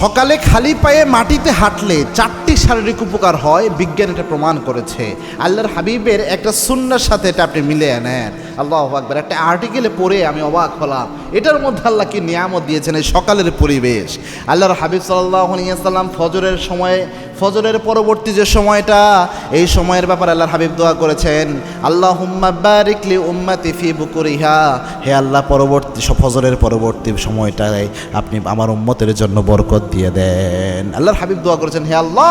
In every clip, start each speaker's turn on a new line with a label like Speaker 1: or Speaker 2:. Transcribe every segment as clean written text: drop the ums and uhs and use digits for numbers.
Speaker 1: সকালে খালি পায়ে মাটিতে হাঁটলে 4টি শারীরিক উপকার হয়, বিজ্ঞান এটা প্রমাণ করেছে। আল্লাহর হাবিবের একটা সুন্নাহর সাথে এটা আপনি মিলিয়ে নেন। আল্লাহু আকবার। একটা আর্টিকেলে পড়ে আমি অবাক হলাম, এটার মধ্যে আল্লাহ কি নিয়ামত দিয়েছেন। এই সকালের পরিবেশ, আল্লাহর হাবিব সাল্লাল্লাহু আলাইহি ওয়াসাল্লাম ফজরের সময়, ফজরের পরবর্তী যে সময়টা, এই সময়ের ব্যাপারে আল্লাহর হাবিব দোয়া করেছেন, আল্লাহুম্মা বারিক লি উম্মতি ফি বুকুরিহা, হে আল্লাহ পরবর্তী ফজরের পরবর্তী সময়টায় আপনি আমার উম্মতের জন্য বরকত দিয়ে দেন। আল্লাহর হাবিব দোয়া করেছেন, হে আল্লাহ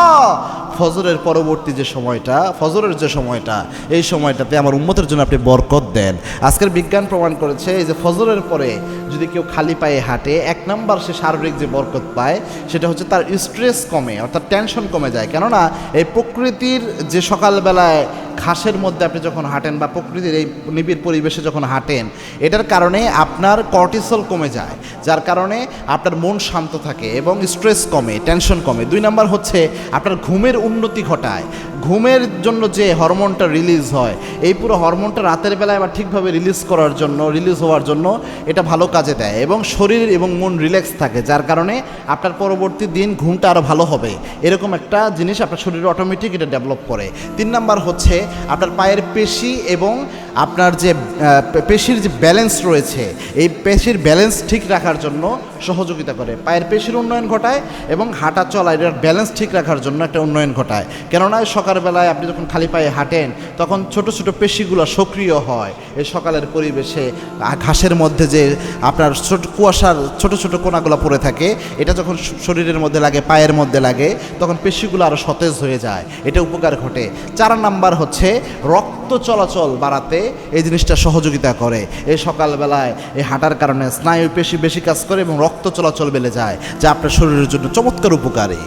Speaker 1: ফজরের পরবর্তী যে সময়টা, ফজরের যে সময়টা, এই সময়টাতে আমার উম্মতের জন্য আপনি বরকত দেন। আজকের বিজ্ঞান প্রমাণ করেছে এই যে ফজরের পরে যদি কেউ খালি পায়ে হাঁটে, 1 নাম্বার সে শারীরিক যে বরকত পায় সেটা হচ্ছে তার স্ট্রেস কমে, অর্থাৎ টেনশন কমে যায়। কেননা এই প্রকৃতির যে সকালবেলায় ঘাসের মধ্যে আপনি যখন হাঁটেন বা প্রকৃতির এই নিবিড় পরিবেশে যখন হাঁটেন, এটার কারণে আপনার কর্টিসল কমে যায়, যার কারণে আপনার মন শান্ত থাকে এবং স্ট্রেস কমে, টেনশন কমে। 2 নাম্বার হচ্ছে আপনার ঘুমের উন্নতি ঘটায়। ঘুমের জন্য যে হরমোনটা রিলিজ হয়, এই পুরো হরমোনটা রাতের বেলায় আবার ঠিকভাবে রিলিজ হওয়ার জন্য এটা ভালো কাজে দেয় এবং শরীর এবং মন রিল্যাক্স থাকে, যার কারণে আপনার পরবর্তী দিন ঘুমটা আরও ভালো হবে। এরকম একটা জিনিস আপনার শরীরে অটোমেটিক এটা ডেভেলপ করে। 3 নাম্বার হচ্ছে আপনার পায়ের পেশি এবং আপনার যে পেশির যে ব্যালেন্স রয়েছে, এই পেশির ব্যালেন্স ঠিক রাখার জন্য সহযোগিতা করে। পায়ের পেশির উন্নয়ন ঘটায় এবং হাঁটা চলা এটার ব্যালেন্স ঠিক রাখার জন্য একটা উন্নয়ন ঘটায়। কেননা সকালবেলায় আপনি যখন খালি পায়ে হাঁটেন তখন ছোট ছোট পেশিগুলো সক্রিয় হয়। এই সকালের পরিবেশে ঘাসের মধ্যে যে আপনার কুয়াশার ছোট ছোট কোনাগুলো পড়ে থাকে, এটা যখন শরীরের মধ্যে লাগে, পায়ের মধ্যে লাগে, তখন পেশিগুলো আরও সতেজ হয়ে যায়, এটা উপকার ঘটে। 4 নাম্বার হচ্ছে রক্ত চলাচল বাড়াতে এই জিনিসটা সহযোগিতা করে। এই সকালবেলায় এই হাঁটার কারণে স্নায়ু পেশি বেশি কাজ করে এবং রক্ত চলাচল বেড়ে যায়, যা আপনার শরীরের জন্য চমৎকার উপকারী।